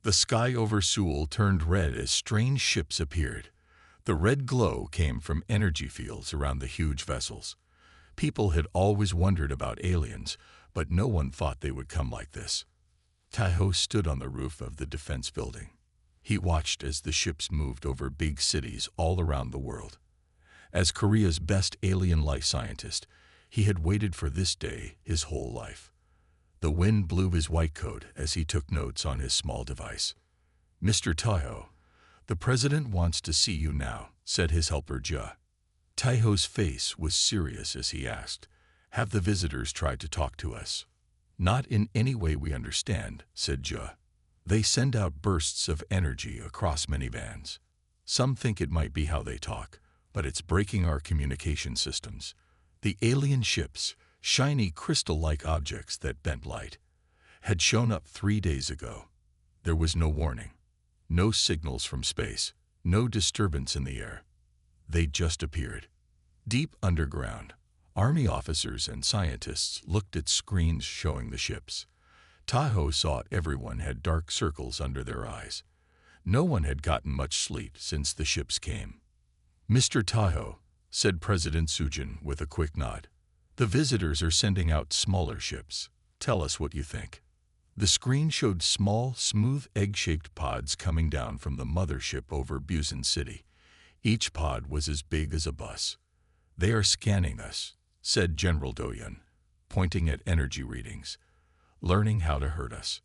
The sky over Seoul turned red as strange ships appeared. The red glow came from energy fields around the huge vessels. People had always wondered about aliens, but no one thought they would come like this. Taeho stood on the roof of the defense building. He watched as the ships moved over big cities all around the world. As Korea's best alien life scientist, he had waited for this day his whole life. The wind blew his white coat as he took notes on his small device. "Mr. Taeho, the president wants to see you now," said his helper Ja. Taeho's face was serious as he asked, "Have the visitors tried to talk to us?" "Not in any way we understand," said Ja. "They send out bursts of energy across minivans. Some think it might be how they talk, but it's breaking our communication systems. The alien ships, shiny crystal-like objects that bent light, had shown up 3 days ago. There was no warning, no signals from space, no disturbance in the air. They just appeared. Deep underground, army officers and scientists looked at screens showing the ships. Taeho saw everyone had dark circles under their eyes. No one had gotten much sleep since the ships came. "Mr. Taeho," said President Sujin with a quick nod, "the visitors are sending out smaller ships. Tell us what you think." The screen showed small, smooth, egg-shaped pods coming down from the mothership over Busan City. Each pod was as big as a bus. "They are scanning us," said General Doyun, pointing at energy readings, "learning how to hurt us."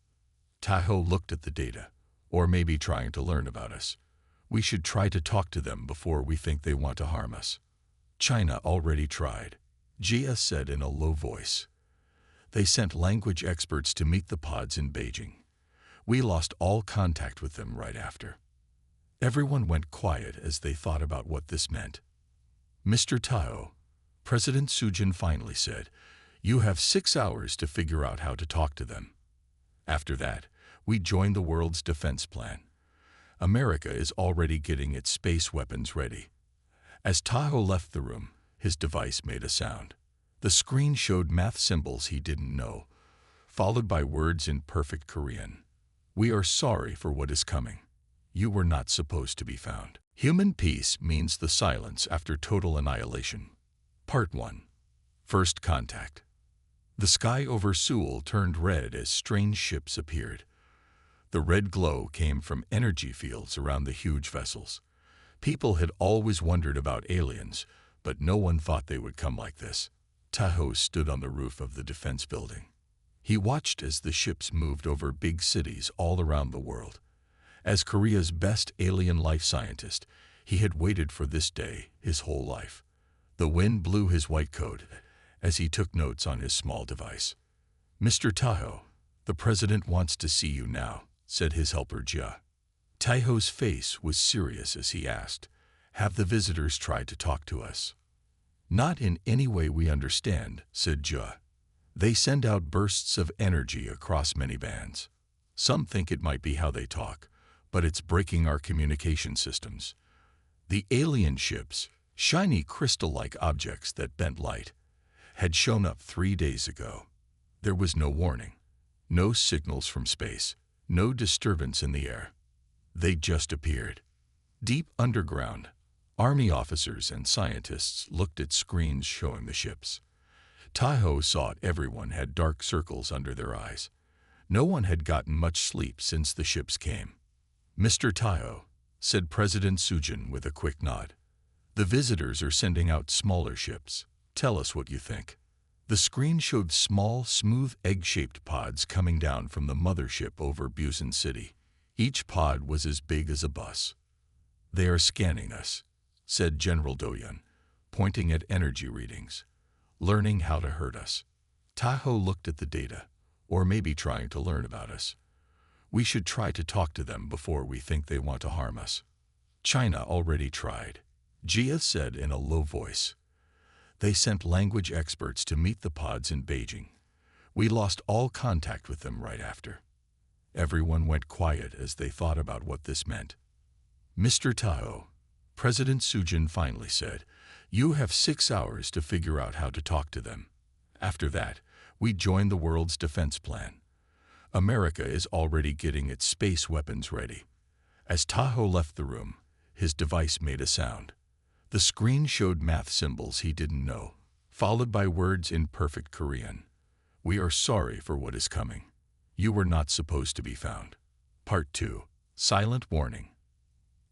Taeho looked at the data, or maybe trying to learn about us. "We should try to talk to them before we think they want to harm us." "China already tried," Jia said in a low voice. "They sent language experts to meet the pods in Beijing. We lost all contact with them right after." Everyone went quiet as they thought about what this meant. "Mr. Taeho," President Sujin finally said, "you have 6 hours to figure out how to talk to them. After that, we join the world's defense plan. America is already getting its space weapons ready." As Taeho left the room, his device made a sound. The screen showed math symbols he didn't know, followed by words in perfect Korean. "We are sorry for what is coming. You were not supposed to be found. Human peace means the silence after total annihilation." Part 1. First Contact. The sky over Seoul turned red as strange ships appeared. The red glow came from energy fields around the huge vessels. People had always wondered about aliens, but no one thought they would come like this. Taeho stood on the roof of the defense building. He watched as the ships moved over big cities all around the world. As Korea's best alien life scientist, he had waited for this day his whole life. The wind blew his white coat as he took notes on his small device. "Mr. Taeho, the president wants to see you now," said his helper Ja. Taeho's face was serious as he asked, "Have the visitors tried to talk to us?" "Not in any way we understand," said Ja. "They send out bursts of energy across minivans. Some think it might be how they talk, but it's breaking our communication systems. The alien ships, shiny crystal-like objects that bent light, had shown up 3 days ago. There was no warning, no signals from space, no disturbance in the air. They just appeared. Deep underground, army officers and scientists looked at screens showing the ships. Taeho saw everyone had dark circles under their eyes. No one had gotten much sleep since the ships came. "Mr. Taeho," said President Sujin with a quick nod, "the visitors are sending out smaller ships. Tell us what you think." The screen showed small, smooth, egg-shaped pods coming down from the mothership over Busan City. Each pod was as big as a bus. "They are scanning us," said General Doyun, pointing at energy readings, "learning how to hurt us." Taeho looked at the data, or maybe trying to learn about us. "We should try to talk to them before we think they want to harm us." "China already tried," Jia said in a low voice. "They sent language experts to meet the pods in Beijing. We lost all contact with them right after." Everyone went quiet as they thought about what this meant. "Mr. Taeho," President Sujin finally said, "you have 6 hours to figure out how to talk to them. After that, we join the world's defense plan. America is already getting its space weapons ready. As Tahoe left the room, his device made a sound. The screen showed math symbols he didn't know, followed by words in perfect Korean. "We are sorry for what is coming. You were not supposed to be found." Part 2. Silent Warning.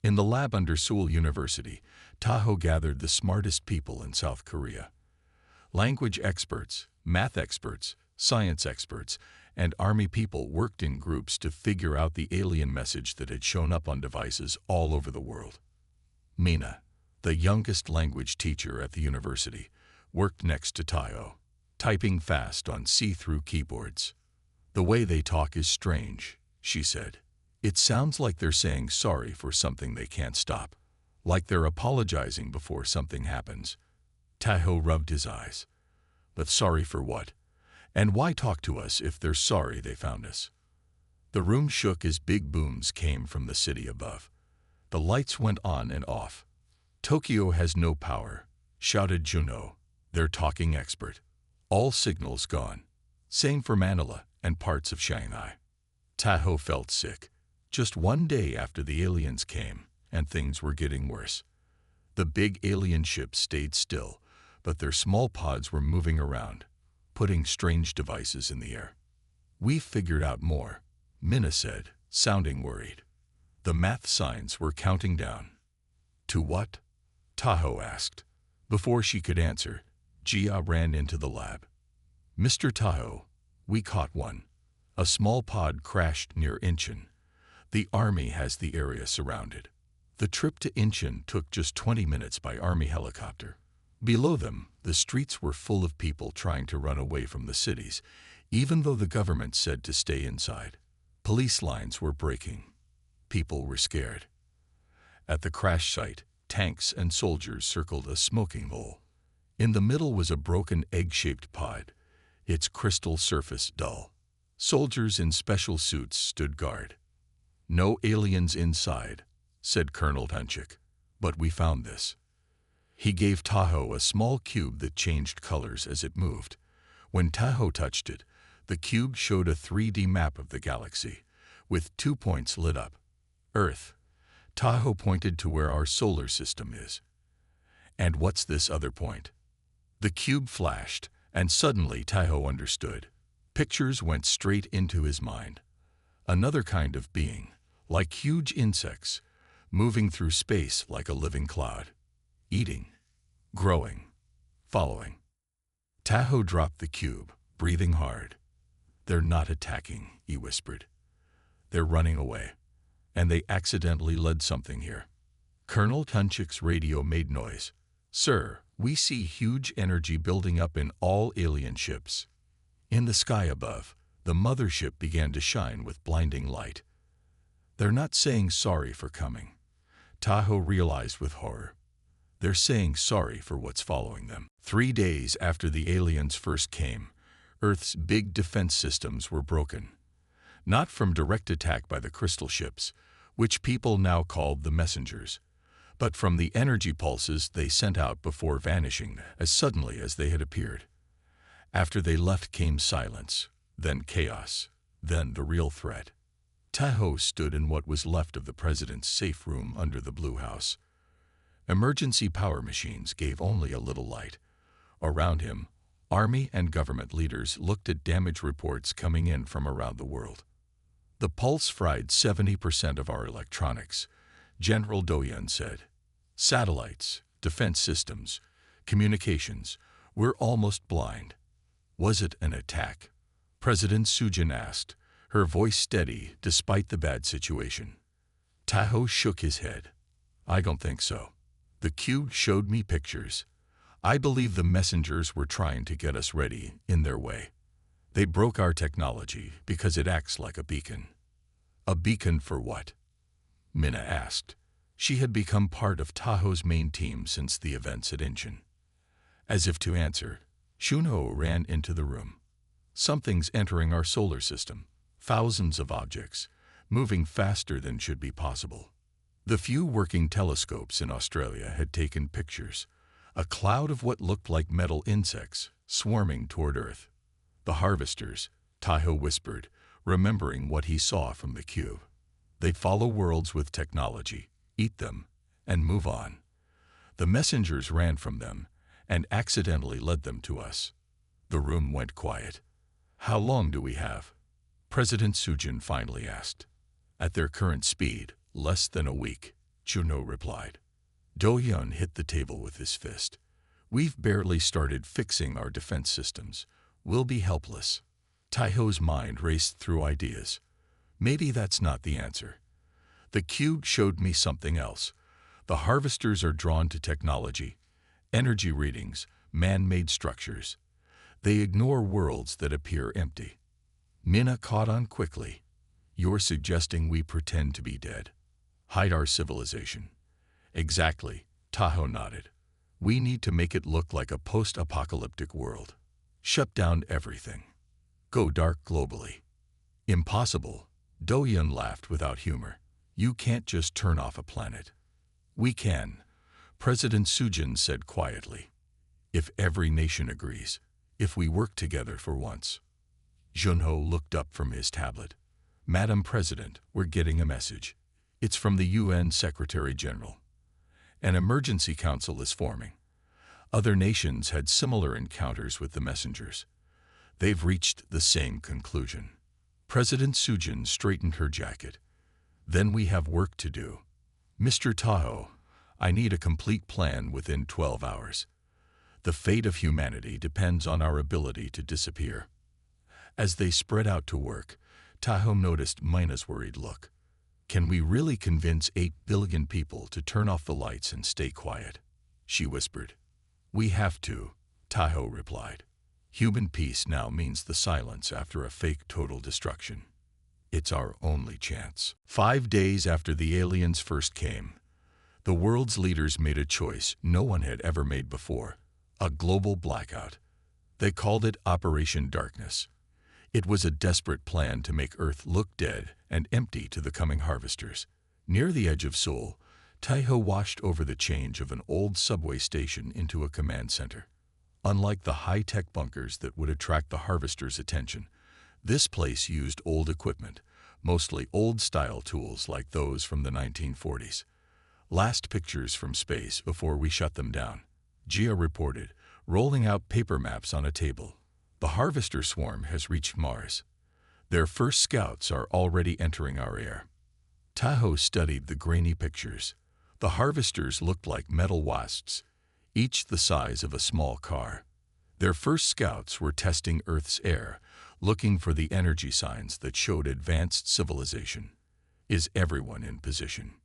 In the lab under Seoul University, Tahoe gathered the smartest people in South Korea. Language experts, math experts, science experts, and army people worked in groups to figure out the alien message that had shown up on devices all over the world. Mina, the youngest language teacher at the university, worked next to Tahoe, typing fast on see-through keyboards. "The way they talk is strange," she said. "It sounds like they're saying sorry for something they can't stop, like they're apologizing before something happens." Tahoe rubbed his eyes. "But sorry for what? And why talk to us if they're sorry they found us?" The room shook as big booms came from the city above. The lights went on and off. "Tokyo has no power," shouted Juno, their talking expert. "All signals gone. Same for Manila and parts of Shanghai." Tahoe felt sick. Just one day after the aliens came, and things were getting worse. The big alien ships stayed still, but their small pods were moving around, putting strange devices in the air. "We figured out more," Mina said, sounding worried. The math signs were counting down. "To what?" Tahoe asked. Before she could answer, Jia ran into the lab. "Mr. Tahoe, we caught one. A small pod crashed near Incheon. The army has the area surrounded." The trip to Incheon took just 20 minutes by army helicopter. Below them, the streets were full of people trying to run away from the cities, even though the government said to stay inside. Police lines were breaking. People were scared. At the crash site, tanks and soldiers circled a smoking hole. In the middle was a broken egg-shaped pod, its crystal surface dull. Soldiers in special suits stood guard. "No aliens inside," said Colonel Tunchik, "but we found this." He gave Tahoe a small cube that changed colors as it moved. When Tahoe touched it, the cube showed a 3D map of the galaxy, with 2 points lit up. "Earth." Tahoe pointed to where our solar system is. "And what's this other point?" The cube flashed, and suddenly Tahoe understood. Pictures went straight into his mind. Another kind of being, like huge insects, moving through space like a living cloud. Eating, growing, following. Tahoe dropped the cube, breathing hard. "They're not attacking," he whispered. "They're running away. And they accidentally led something here." Colonel Tunchik's radio made noise. "Sir, we see huge energy building up in all alien ships." In the sky above, the mothership began to shine with blinding light. "They're not saying sorry for coming," Tahoe realized with horror. "They're saying sorry for what's following them." 3 days after the aliens first came, Earth's big defense systems were broken. Not from direct attack by the crystal ships, which people now called the messengers, but from the energy pulses they sent out before vanishing as suddenly as they had appeared. After they left came silence, then chaos, then the real threat. Tahoe stood in what was left of the president's safe room under the Blue House. Emergency power machines gave only a little light. Around him, army and government leaders looked at damage reports coming in from around the world. "The pulse fried 70% of our electronics," General Doyen said. "Satellites, defense systems, communications, we're almost blind." "Was it an attack?" President Sujin asked, her voice steady despite the bad situation. Tahoe shook his head. "I don't think so. The cube showed me pictures. I believe the messengers were trying to get us ready in their way. They broke our technology because it acts like a beacon." "A beacon for what?" Mina asked. She had become part of Tahoe's main team since the events at Incheon. As if to answer, Shuno ran into the room. "Something's entering our solar system. Thousands of objects, moving faster than should be possible." The few working telescopes in Australia had taken pictures. A cloud of what looked like metal insects swarming toward Earth. "The harvesters," Tahoe whispered, remembering what he saw from the cube. They follow worlds with technology, eat them, and move on. The messengers ran from them and accidentally led them to us. The room went quiet. How long do we have? President Sujin finally asked. At their current speed, less than a week, Juno replied. Do-hyun hit the table with his fist. We've barely started fixing our defense systems. We'll be helpless. Taiho's mind raced through ideas. Maybe that's not the answer. The cube showed me something else. The harvesters are drawn to technology, energy readings, man-made structures. They ignore worlds that appear empty. Minna caught on quickly. You're suggesting we pretend to be dead. Hide our civilization. Exactly, Taho nodded. We need to make it look like a post-apocalyptic world. Shut down everything. Go dark globally. Impossible, Do-hyun laughed without humor. You can't just turn off a planet. We can, President Sujin said quietly. If every nation agrees, if we work together for once. Junho looked up from his tablet. Madam President, we're getting a message. It's from the UN Secretary General. An emergency council is forming. Other nations had similar encounters with the messengers. They've reached the same conclusion. President Sujin straightened her jacket. Then we have work to do. Mr. Taho, I need a complete plan within 12 hours. The fate of humanity depends on our ability to disappear. As they spread out to work, Taho noticed Mina's worried look. Can we really convince 8 billion people to turn off the lights and stay quiet? She whispered. We have to, Taho replied. Human peace now means the silence after a fake total destruction. It's our only chance. 5 days after the aliens first came, the world's leaders made a choice no one had ever made before, a global blackout. They called it Operation Darkness. It was a desperate plan to make Earth look dead and empty to the coming harvesters. Near the edge of Seoul, Taeho watched over the change of an old subway station into a command center. Unlike the high-tech bunkers that would attract the harvesters' attention, this place used old equipment, mostly old-style tools like those from the 1940s. Last pictures from space before we shut them down, Gia reported, rolling out paper maps on a table. The harvester swarm has reached Mars. Their first scouts are already entering our air. Taho studied the grainy pictures. The harvesters looked like metal wasps, each the size of a small car. Their first scouts were testing Earth's air, looking for the energy signs that showed advanced civilization. Is everyone in position?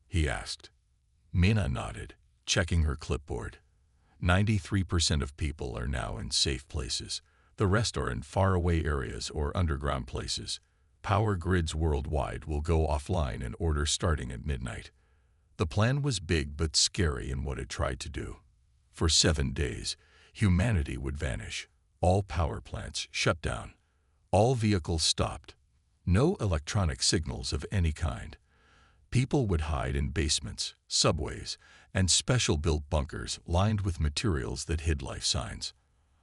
He asked. Mina nodded, checking her clipboard. 93% of people are now in safe places. The rest are in faraway areas or underground places. Power grids worldwide will go offline in order starting at midnight. The plan was big but scary in what it tried to do. For 7 days, humanity would vanish. All power plants shut down. All vehicles stopped. No electronic signals of any kind. People would hide in basements, subways, and special-built bunkers lined with materials that hid life signs.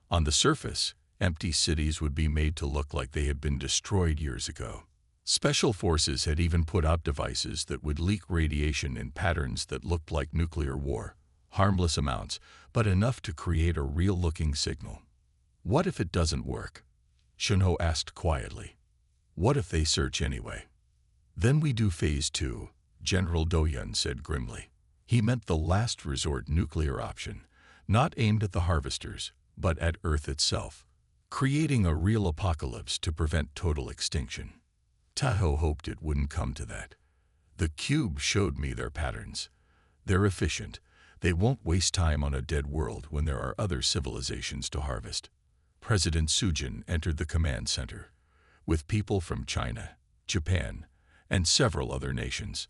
On the surface, empty cities would be made to look like they had been destroyed years ago. Special forces had even put out devices that would leak radiation in patterns that looked like nuclear war. Harmless amounts, but enough to create a real-looking signal. What if it doesn't work? Shunho asked quietly. What if they search anyway? Then we do phase 2, General Do-hyun said grimly. He meant the last resort nuclear option, not aimed at the harvesters, but at Earth itself, creating a real apocalypse to prevent total extinction. Taho hoped it wouldn't come to that. The cube showed me their patterns. They're efficient. They won't waste time on a dead world when there are other civilizations to harvest. President Sujin entered the command center, with people from China, Japan, and several other nations.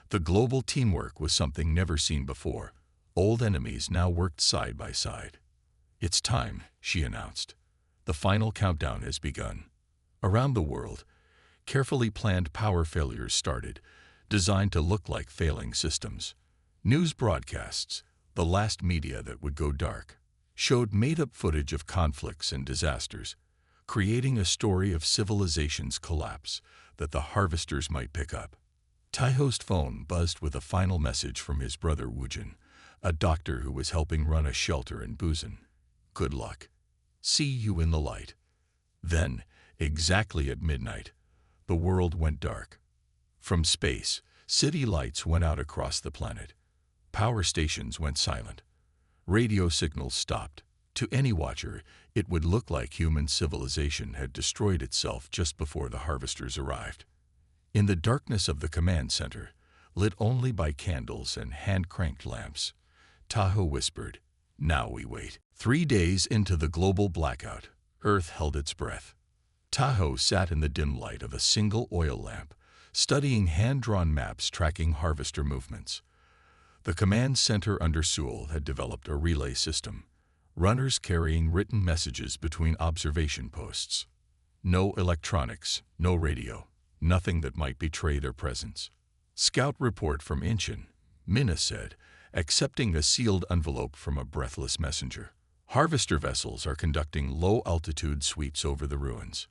The global teamwork was something never seen before. Old enemies now worked side by side. It's time, she announced. The final countdown has begun. Around the world, carefully planned power failures started, designed to look like failing systems. News broadcasts, the last media that would go dark, showed made-up footage of conflicts and disasters. creating a story of civilization's collapse that the harvesters might pick up. Taiho's phone buzzed with a final message from his brother Wujin, a doctor who was helping run a shelter in Busan. Good luck. See you in the light. Then, exactly at midnight, the world went dark. From space, city lights went out across the planet. Power stations went silent. Radio signals stopped. To any watcher, it would look like human civilization had destroyed itself just before the harvesters arrived. In the darkness of the command center, lit only by candles and hand-cranked lamps, Tahoe whispered, "Now we wait." 3 days into the global blackout, Earth held its breath. Tahoe sat in the dim light of a single oil lamp, studying hand-drawn maps tracking harvester movements. The command center under Seoul had developed a relay system, runners carrying written messages between observation posts. No electronics, no radio, nothing that might betray their presence. "Scout report from Incheon," Minna said, accepting a sealed envelope from a breathless messenger. "Harvester vessels are conducting low-altitude sweeps over the ruins."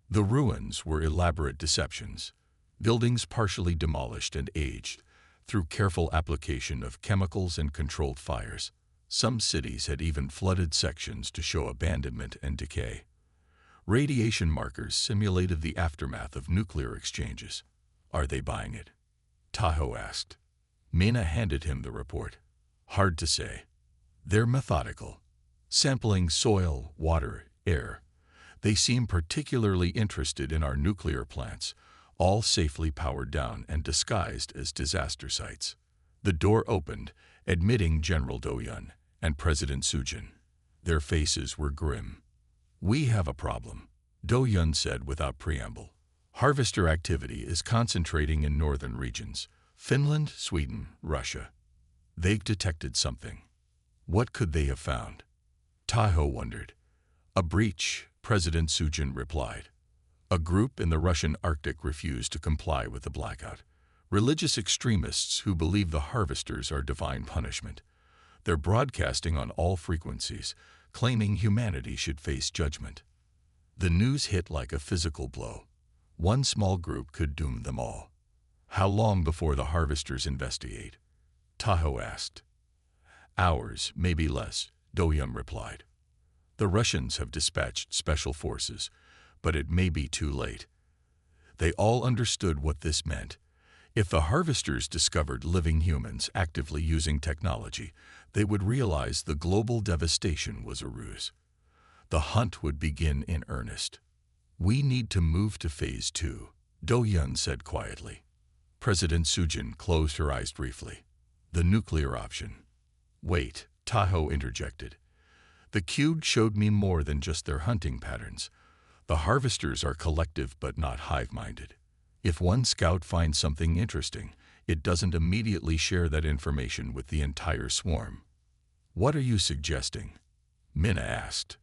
The ruins were elaborate deceptions, buildings partially demolished and aged through careful application of chemicals and controlled fires. Some cities had even flooded sections to show abandonment and decay. Radiation markers simulated the aftermath of nuclear exchanges. "Are they buying it?" Tahoe asked. Minna handed him the report. "Hard to say. They're methodical, sampling soil, water, air. They seem particularly interested in our nuclear plants, all safely powered down and disguised as disaster sites." The door opened, admitting General Do-yun and President Sujin. Their faces were grim. "We have a problem," Do-yun said without preamble. "Harvester activity is concentrating in northern regions, Finland, Sweden, Russia. They've detected something. What could they have found?" Tahoe wondered. "A breach," President Sujin replied. "A group in the Russian Arctic refused to comply with the blackout. Religious extremists who believe the harvesters are divine punishment. They're broadcasting on all frequencies, claiming humanity should face judgment." The news hit like a physical blow. One small group could doom them all. "How long before the harvesters investigate?" Tahoe asked. "Hours, maybe less," Do-yun replied. "The Russians have dispatched special forces, but it may be too late." They all understood what this meant. If the harvesters discovered living humans actively using technology, they would realize the global devastation was a ruse. The hunt would begin in earnest. "We need to move to Phase 2, Do-yun said quietly. President Sujin closed her eyes briefly. "The nuclear option." "Wait," Tahoe interjected. "The cube showed me more than just their hunting patterns. The harvesters are collective but not hive-minded. If one scout finds something interesting, it doesn't immediately share that information with the entire swarm." "What are you suggesting?" Minna asked.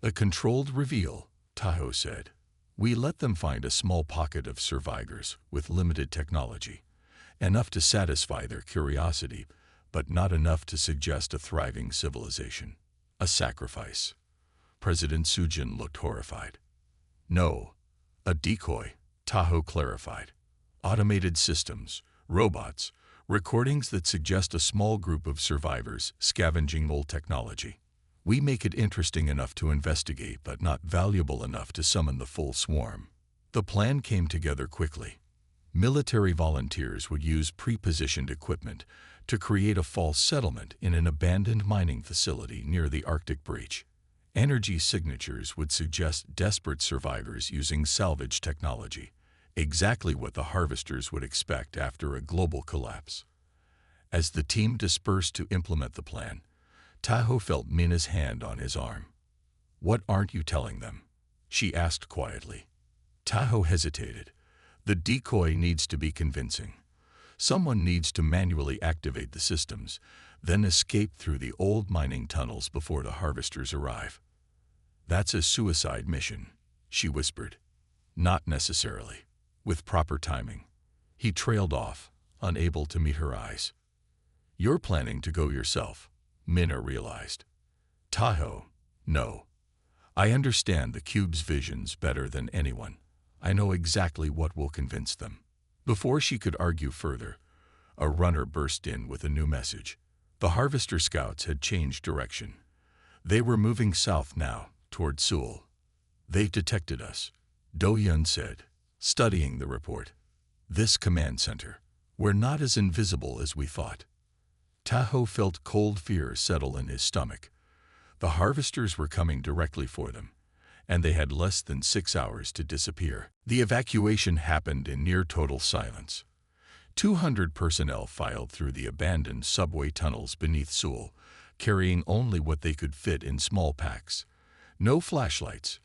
"A controlled reveal," Tahoe said. "We let them find a small pocket of survivors with limited technology, enough to satisfy their curiosity, but not enough to suggest a thriving civilization. A sacrifice." President Sujin looked horrified. "No, a decoy," Tahoe clarified. "Automated systems, robots, recordings that suggest a small group of survivors scavenging old technology. We make it interesting enough to investigate, but not valuable enough to summon the full swarm." The plan came together quickly. Military volunteers would use pre-positioned equipment to create a false settlement in an abandoned mining facility near the Arctic breach. Energy signatures would suggest desperate survivors using salvage technology, exactly what the harvesters would expect after a global collapse. As the team dispersed to implement the plan, Tahoe felt Minna's hand on his arm. "What aren't you telling them?" she asked quietly. Tahoe hesitated. "The decoy needs to be convincing. Someone needs to manually activate the systems, then escape through the old mining tunnels before the harvesters arrive." "That's a suicide mission," she whispered. "Not necessarily. With proper timing." He trailed off, unable to meet her eyes. "You're planning to go yourself," Minna realized. "Tahoe, no. I understand the cube's visions better than anyone. I know exactly what will convince them. Before she could argue further, a runner burst in with a new message. The Harvester Scouts had changed direction. They were moving south now, toward Seoul. They detected us, Do-Yun said, studying the report. This command center. We're not as invisible as we thought. Tahoe felt cold fear settle in his stomach. The harvesters were coming directly for them, and they had less than 6 hours to disappear. The evacuation happened in near total silence. 200 personnel filed through the abandoned subway tunnels beneath Seoul, carrying only what they could fit in small packs. No flashlights,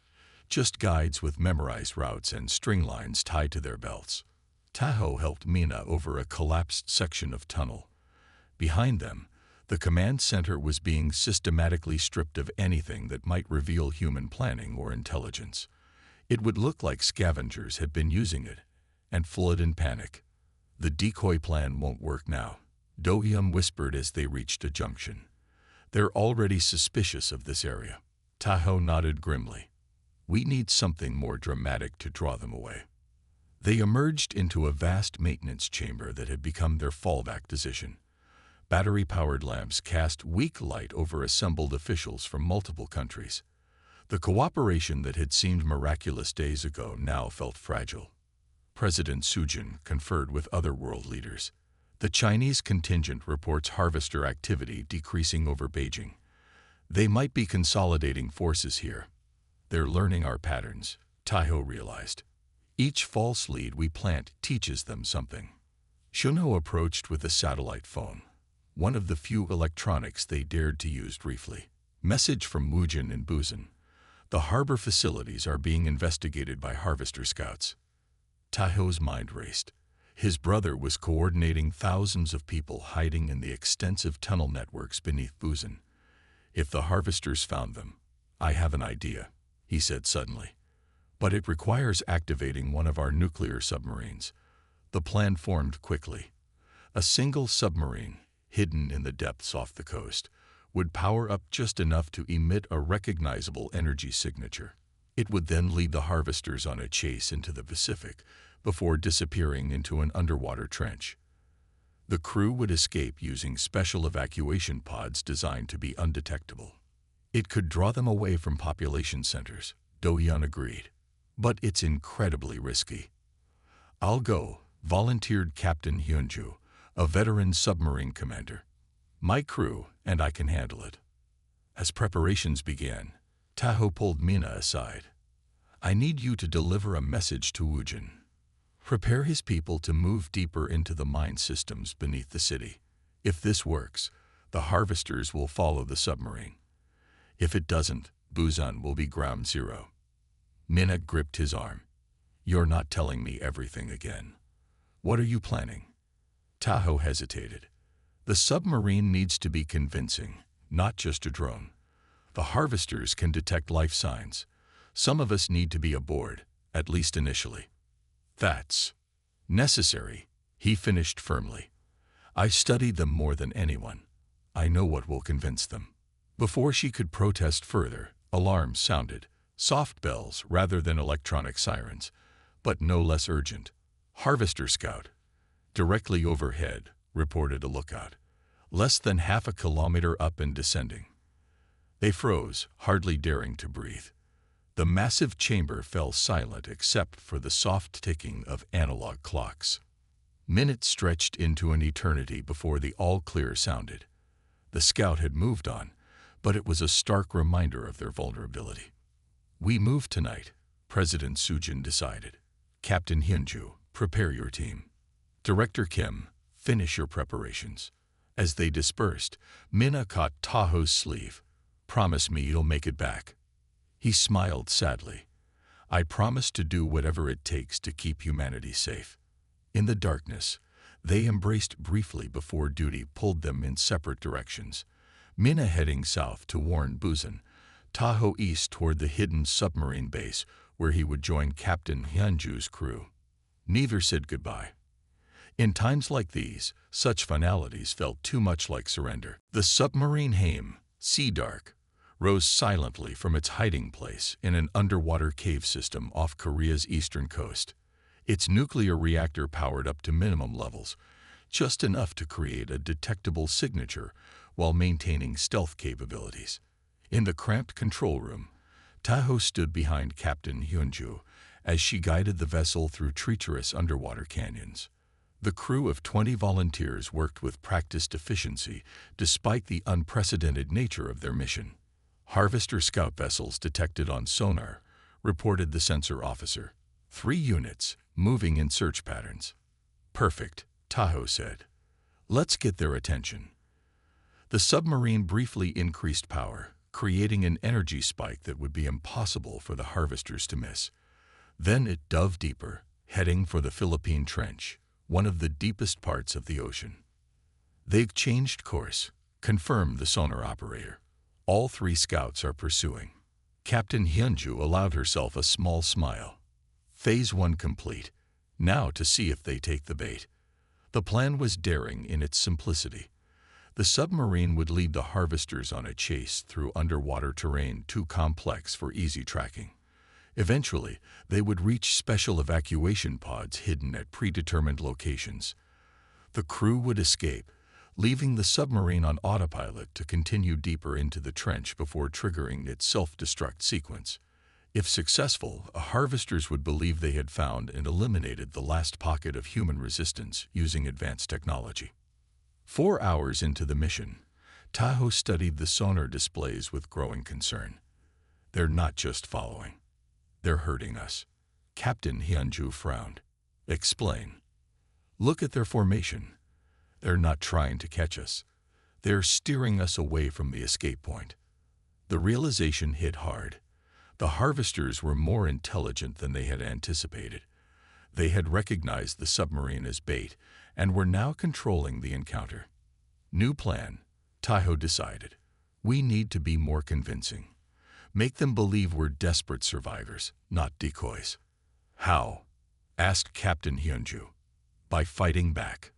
just guides with memorized routes and string lines tied to their belts. Tahoe helped Mina over a collapsed section of tunnel. Behind them, the command center was being systematically stripped of anything that might reveal human planning or intelligence. It would look like scavengers had been using it, and fled in panic. The decoy plan won't work now, Do-Yum whispered as they reached a junction. They're already suspicious of this area. Tahoe nodded grimly. We need something more dramatic to draw them away. They emerged into a vast maintenance chamber that had become their fallback position. Battery-powered lamps cast weak light over assembled officials from multiple countries. The cooperation that had seemed miraculous days ago now felt fragile. President Sujin conferred with other world leaders. The Chinese contingent reports harvester activity decreasing over Beijing. They might be consolidating forces here. They're learning our patterns, Tahoe realized. Each false lead we plant teaches them something. Shono approached with a satellite phone, one of the few electronics they dared to use briefly. Message from Woojin in Busan. The harbor facilities are being investigated by Harvester Scouts. Tahoe's mind raced. His brother was coordinating thousands of people hiding in the extensive tunnel networks beneath Busan. If the harvesters found them, I have an idea, he said suddenly. But it requires activating one of our nuclear submarines. The plan formed quickly. A single submarine, hidden in the depths off the coast, would power up just enough to emit a recognizable energy signature. It would then lead the harvesters on a chase into the Pacific before disappearing into an underwater trench. The crew would escape using special evacuation pods designed to be undetectable. It could draw them away from population centers, Do-Yun agreed. But it's incredibly risky. I'll go, volunteered Captain Hyunju, a veteran submarine commander. My crew and I can handle it. As preparations began, Tahoe pulled Mina aside. I need you to deliver a message to Woojin. Prepare his people to move deeper into the mine systems beneath the city. If this works, the harvesters will follow the submarine. If it doesn't, Busan will be ground zero. Mina gripped his arm. You're not telling me everything again. What are you planning? Tahoe hesitated. The submarine needs to be convincing, not just a drone. The harvesters can detect life signs. Some of us need to be aboard, at least initially. That's necessary, he finished firmly. I studied them more than anyone. I know what will convince them. Before she could protest further, alarms sounded, soft bells rather than electronic sirens, but no less urgent. Harvester Scout. Directly overhead, reported a lookout. Less than half a kilometer up and descending. They froze, hardly daring to breathe. The massive chamber fell silent except for the soft ticking of analog clocks. Minutes stretched into an eternity before the all-clear sounded. The scout had moved on, but it was a stark reminder of their vulnerability. We move tonight, President Sujin decided. Captain Hyunju, prepare your team. Director Kim, finish your preparations. As they dispersed, Mina caught Tahoe's sleeve. Promise me you'll make it back. He smiled sadly. I promise to do whatever it takes to keep humanity safe. In the darkness, they embraced briefly before duty pulled them in separate directions. Mina heading south to warn Busan, Tahoe east toward the hidden submarine base where he would join Captain Hyunju's crew. Neither said goodbye. In times like these, such finalities felt too much like surrender. The submarine Haim, sea dark, rose silently from its hiding place in an underwater cave system off Korea's eastern coast. Its nuclear reactor powered up to minimum levels, just enough to create a detectable signature while maintaining stealth capabilities. In the cramped control room, Taho stood behind Captain Hyunju as she guided the vessel through treacherous underwater canyons. The crew of 20 volunteers worked with practiced efficiency despite the unprecedented nature of their mission. Harvester scout vessels detected on sonar, reported the sensor officer. 3 units, moving in search patterns. Perfect, Taho said. Let's get their attention. The submarine briefly increased power, creating an energy spike that would be impossible for the harvesters to miss. Then it dove deeper, heading for the Philippine Trench, one of the deepest parts of the ocean. They've changed course, confirmed the sonar operator. All 3 scouts are pursuing. Captain Hyunju allowed herself a small smile. Phase 1 complete. Now to see if they take the bait. The plan was daring in its simplicity. The submarine would lead the harvesters on a chase through underwater terrain too complex for easy tracking. Eventually, they would reach special evacuation pods hidden at predetermined locations. The crew would escape, leaving the submarine on autopilot to continue deeper into the trench before triggering its self-destruct sequence. If successful, harvesters would believe they had found and eliminated the last pocket of human resistance using advanced technology. 4 hours into the mission, Taho studied the sonar displays with growing concern. They're not just following. They're hurting us. Captain Hyunju frowned. Explain. Look at their formation. They're not trying to catch us. They're steering us away from the escape point. The realization hit hard. The harvesters were more intelligent than they had anticipated. They had recognized the submarine as bait and were now controlling the encounter. New plan, Taho decided. We need to be more convincing. Make them believe we're desperate survivors, not decoys. How? Asked Captain Hyunju. By fighting back.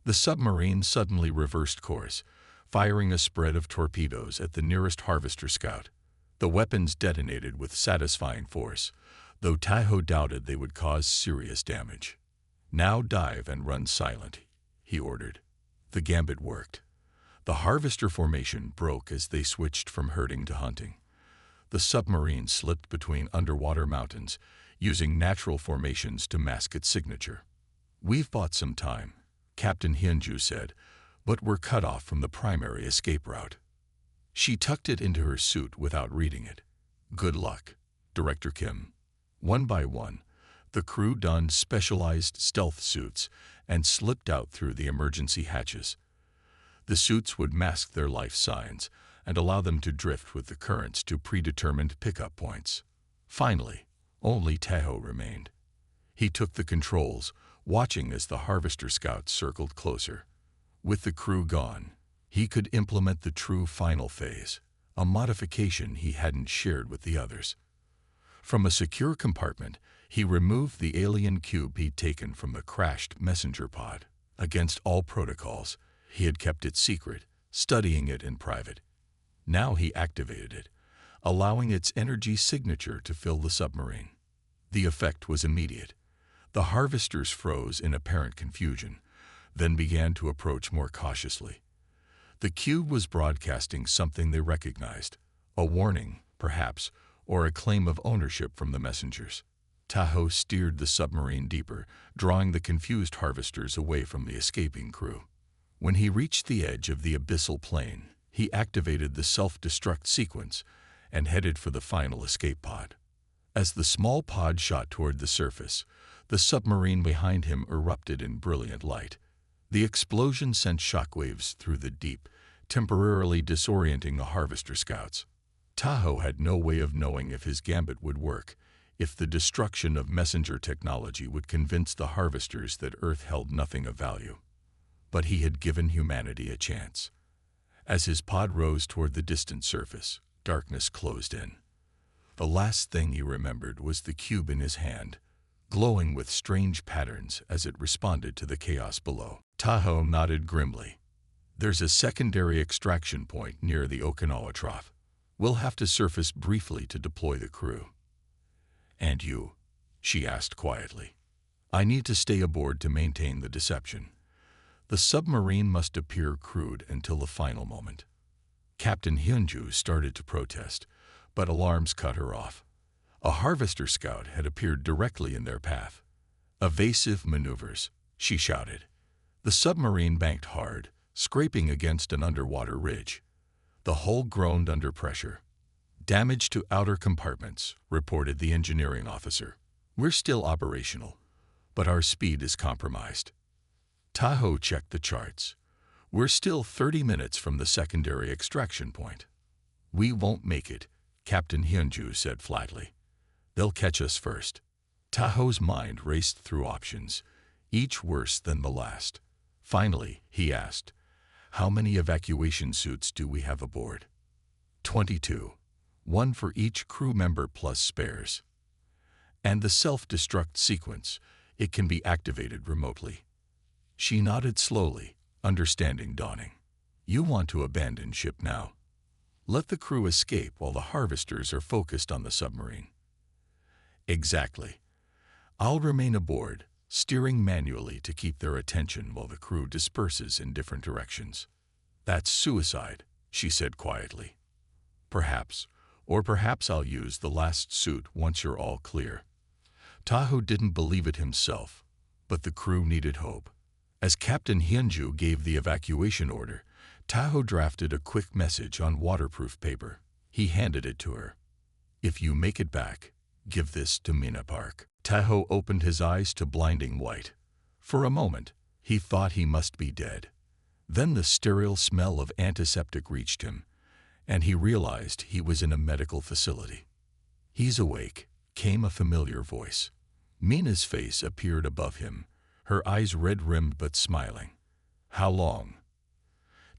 The submarine suddenly reversed course, firing a spread of torpedoes at the nearest harvester scout. The weapons detonated with satisfying force, though Taho doubted they would cause serious damage. Now dive and run silent, he ordered. The gambit worked. The harvester formation broke as they switched from herding to hunting. The submarine slipped between underwater mountains, using natural formations to mask its signature. We've bought some time, Captain Hyunju said, but we're cut off from the primary escape route. She tucked it into her suit without reading it. Good luck, Director Kim. One by one, the crew donned specialized stealth suits and slipped out through the emergency hatches. The suits would mask their life signs and allow them to drift with the currents to predetermined pickup points. Finally, only Taho remained. He took the controls, watching as the harvester scouts circled closer. With the crew gone, he could implement the true final phase, a modification he hadn't shared with the others. From a secure compartment, he removed the alien cube he'd taken from the crashed messenger pod. Against all protocols, he had kept it secret, studying it in private. Now he activated it, allowing its energy signature to fill the submarine. The effect was immediate. The harvesters froze in apparent confusion, then began to approach more cautiously. The cube was broadcasting something they recognized, a warning, perhaps, or a claim of ownership from the messengers. Taho steered the submarine deeper, drawing the confused harvesters away from the escaping crew. When he reached the edge of the abyssal plain, he activated the self-destruct sequence and headed for the final escape pod. As the small pod shot toward the surface, the submarine behind him erupted in brilliant light. The explosion sent shockwaves through the deep, temporarily disorienting the harvester scouts. Taho had no way of knowing if his gambit would work, if the destruction of messenger technology would convince the harvesters that Earth held nothing of value. But he had given humanity a chance. As his pod rose toward the distant surface, darkness closed in. The last thing he remembered was the cube in his hand, glowing with strange patterns as it responded to the chaos below. Taho nodded grimly. There's a secondary extraction point near the Okinawa Trough. We'll have to surface briefly to deploy the crew. And you? She asked quietly. I need to stay aboard to maintain the deception. The submarine must appear crewed until the final moment. Captain Hyunju started to protest, but alarms cut her off. A harvester scout had appeared directly in their path. Evasive maneuvers, she shouted. The submarine banked hard, scraping against an underwater ridge. The hull groaned under pressure. Damage to outer compartments, reported the engineering officer. We're still operational, but our speed is compromised. Tahoe checked the charts. We're still 30 minutes from the secondary extraction point. We won't make it, Captain Hyunju said flatly. They'll catch us first. Tahoe's mind raced through options, each worse than the last. Finally, he asked, how many evacuation suits do we have aboard? 22. One for each crew member plus spares. And the self-destruct sequence, it can be activated remotely. She nodded slowly, understanding dawning. You want to abandon ship now. Let the crew escape while the harvesters are focused on the submarine. Exactly. I'll remain aboard, steering manually to keep their attention while the crew disperses in different directions. That's suicide, she said quietly. Perhaps, or perhaps I'll use the last suit once you're all clear. Tahoe didn't believe it himself, but the crew needed hope. As Captain Hyunju gave the evacuation order, Tahoe drafted a quick message on waterproof paper. He handed it to her. If you make it back, give this to Mina Park. Tahoe opened his eyes to blinding white. For a moment, he thought he must be dead. Then the sterile smell of antiseptic reached him, and he realized he was in a medical facility. He's awake, came a familiar voice. Mina's face appeared above him, her eyes red-rimmed but smiling. How long?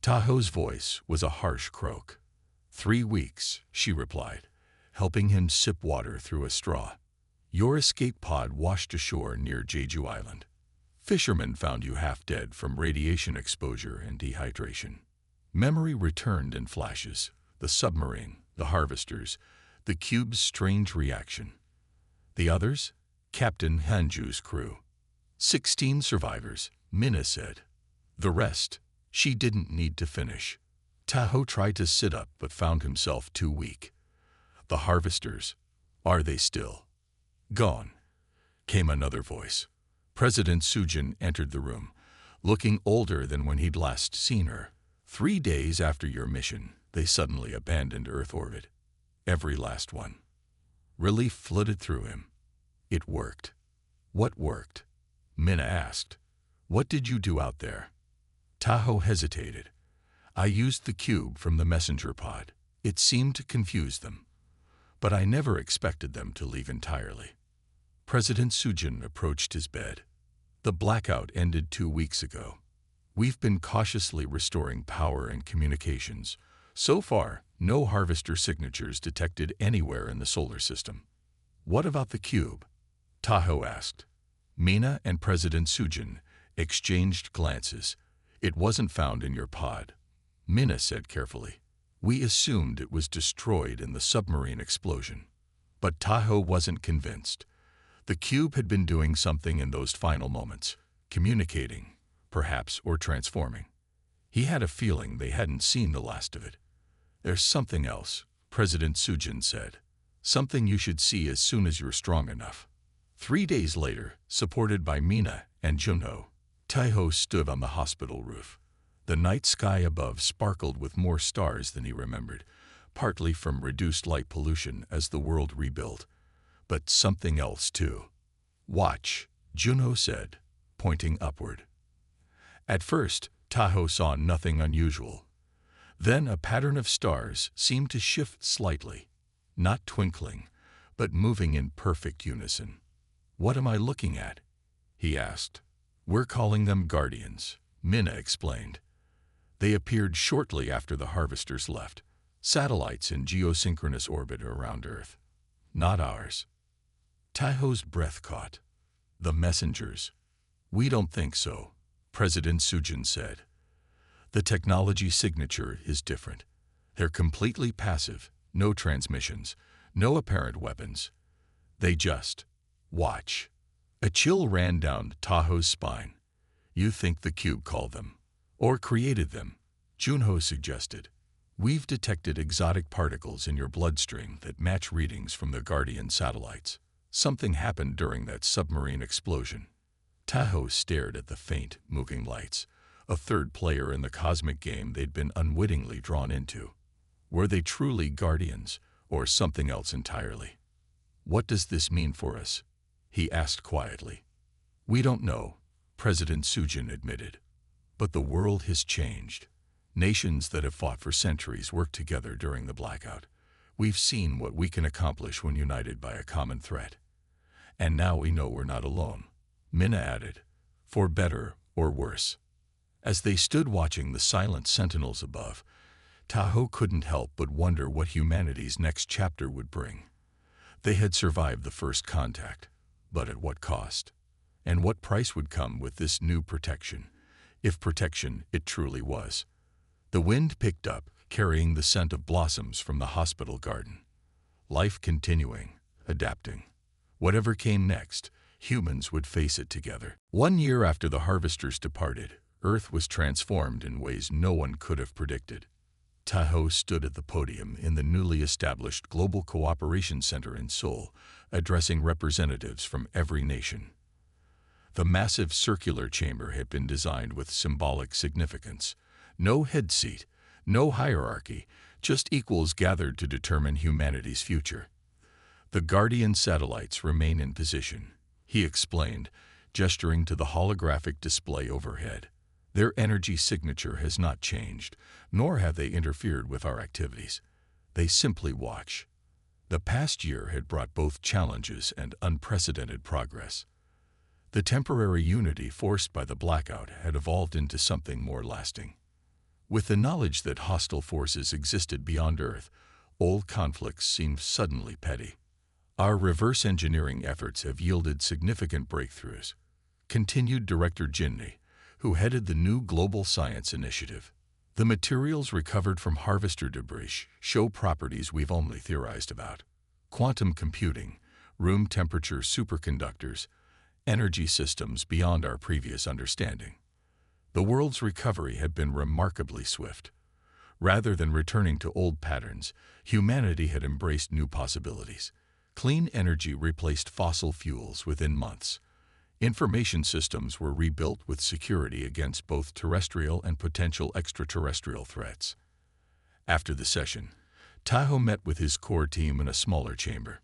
Tahoe's voice was a harsh croak. 3 weeks, she replied, helping him sip water through a straw. Your escape pod washed ashore near Jeju Island. Fishermen found you half dead from radiation exposure and dehydration. Memory returned in flashes. The submarine, the harvesters, the cube's strange reaction. The others? Captain Hyunju's crew. 16 survivors, Mina said. The rest, she didn't need to finish. Tahoe tried to sit up but found himself too weak. The harvesters, are they still? Gone, came another voice. President Sujin entered the room, looking older than when he'd last seen her. 3 days after your mission, they suddenly abandoned Earth orbit. Every last one. Relief flooded through him. It worked. What worked? Mina asked. What did you do out there? Tahoe hesitated. I used the cube from the messenger pod. It seemed to confuse them. But I never expected them to leave entirely. President Sujin approached his bed. The blackout ended 2 weeks ago. We've been cautiously restoring power and communications. So far, no harvester signatures detected anywhere in the solar system. What about the cube? Tahoe asked. Mina and President Sujin exchanged glances. It wasn't found in your pod. Mina said carefully. We assumed it was destroyed in the submarine explosion. But Tahoe wasn't convinced. The cube had been doing something in those final moments, communicating, perhaps, or transforming. He had a feeling they hadn't seen the last of it. There's something else, President Sujin said. Something you should see as soon as you're strong enough. 3 days later, supported by Mina and Junho, Tahoe stood on the hospital roof. The night sky above sparkled with more stars than he remembered, partly from reduced light pollution as the world rebuilt. But something else too. Watch, Junho said, pointing upward. At first, Tahoe saw nothing unusual. Then a pattern of stars seemed to shift slightly, not twinkling, but moving in perfect unison. What am I looking at? He asked. We're calling them guardians, Mina explained. They appeared shortly after the harvesters left, satellites in geosynchronous orbit around Earth. Not ours. Tahoe's breath caught. The messengers. We don't think so, President Sujin said. The technology signature is different. They're completely passive, no transmissions, no apparent weapons. They just watch. A chill ran down Taho's spine. You think the cube called them, or created them? Junho suggested. We've detected exotic particles in your bloodstream that match readings from the Guardian satellites. Something happened during that submarine explosion. Taho stared at the faint, moving lights, a third player in the cosmic game they'd been unwittingly drawn into. Were they truly Guardians, or something else entirely? What does this mean for us? He asked quietly. We don't know, President Sujin admitted. But the world has changed. Nations that have fought for centuries work together during the blackout. We've seen what we can accomplish when united by a common threat. And now we know we're not alone, Minna added, for better or worse. As they stood watching the silent sentinels above, Taho couldn't help but wonder what humanity's next chapter would bring. They had survived the first contact, but at what cost? And what price would come with this new protection, if protection it truly was? The wind picked up, carrying the scent of blossoms from the hospital garden. Life continuing, adapting. Whatever came next, humans would face it together. 1 year after the harvesters departed, Earth was transformed in ways no one could have predicted. Taho stood at the podium in the newly established Global Cooperation Center in Seoul, addressing representatives from every nation. The massive circular chamber had been designed with symbolic significance. No head seat, no hierarchy, just equals gathered to determine humanity's future. The Guardian satellites remain in position, he explained, gesturing to the holographic display overhead. Their energy signature has not changed, nor have they interfered with our activities. They simply watch. The past year had brought both challenges and unprecedented progress. The temporary unity forced by the blackout had evolved into something more lasting. With the knowledge that hostile forces existed beyond Earth, old conflicts seemed suddenly petty. Our reverse engineering efforts have yielded significant breakthroughs, continued Director Jinni, who headed the new Global Science Initiative. The materials recovered from harvester debris show properties we've only theorized about. Quantum computing, room temperature superconductors, energy systems beyond our previous understanding. The world's recovery had been remarkably swift. Rather than returning to old patterns, humanity had embraced new possibilities. Clean energy replaced fossil fuels within months. Information systems were rebuilt with security against both terrestrial and potential extraterrestrial threats. After the session, Taho met with his core team in a smaller chamber.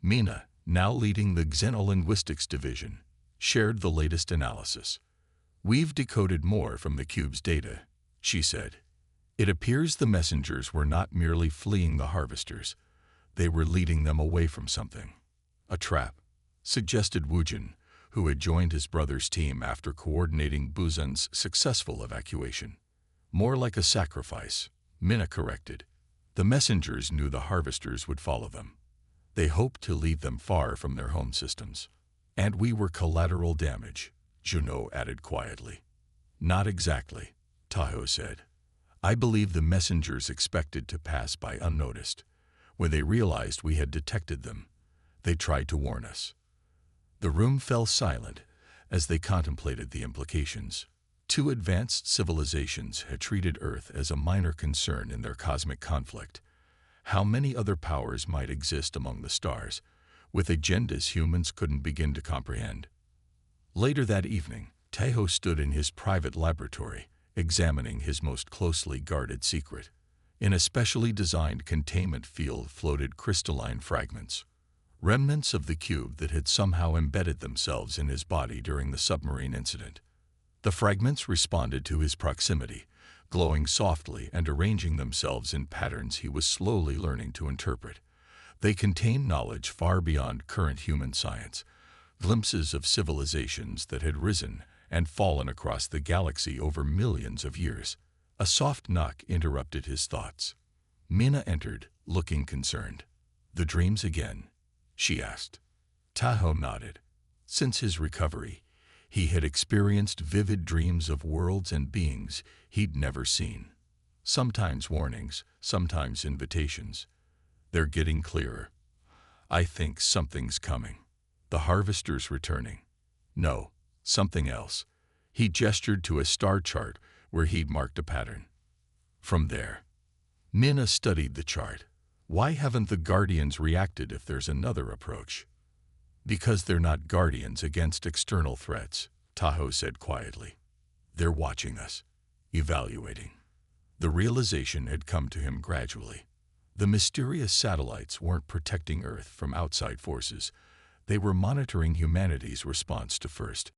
Mina, now leading the Xenolinguistics division, shared the latest analysis. We've decoded more from the cube's data, she said. It appears the messengers were not merely fleeing the harvesters. They were leading them away from something. A trap, suggested Woojin, who had joined his brother's team after coordinating Buzan's successful evacuation. More like a sacrifice, Minna corrected. The messengers knew the harvesters would follow them. They hoped to lead them far from their home systems. And we were collateral damage, Junho added quietly. Not exactly, Taho said. I believe the messengers expected to pass by unnoticed. When they realized we had detected them, they tried to warn us. The room fell silent as they contemplated the implications. Two advanced civilizations had treated Earth as a minor concern in their cosmic conflict. How many other powers might exist among the stars, with agendas humans couldn't begin to comprehend? Later that evening, Taho stood in his private laboratory, examining his most closely guarded secret. In a specially designed containment field floated crystalline fragments, remnants of the cube that had somehow embedded themselves in his body during the submarine incident. The fragments responded to his proximity, glowing softly and arranging themselves in patterns he was slowly learning to interpret. They contained knowledge far beyond current human science, glimpses of civilizations that had risen and fallen across the galaxy over millions of years. A soft knock interrupted his thoughts. Minna entered, looking concerned. The dreams again? She asked. Taho nodded. Since his recovery, he had experienced vivid dreams of worlds and beings he'd never seen. Sometimes warnings, sometimes invitations. They're getting clearer. I think something's coming. The harvester's returning. No, something else. He gestured to a star chart where he'd marked a pattern. From there, Minna studied the chart. Why haven't the Guardians reacted if there's another approach? Because they're not Guardians against external threats, Tahoe said quietly. They're watching us, evaluating. The realization had come to him gradually. The mysterious satellites weren't protecting Earth from outside forces. They were monitoring humanity's response to first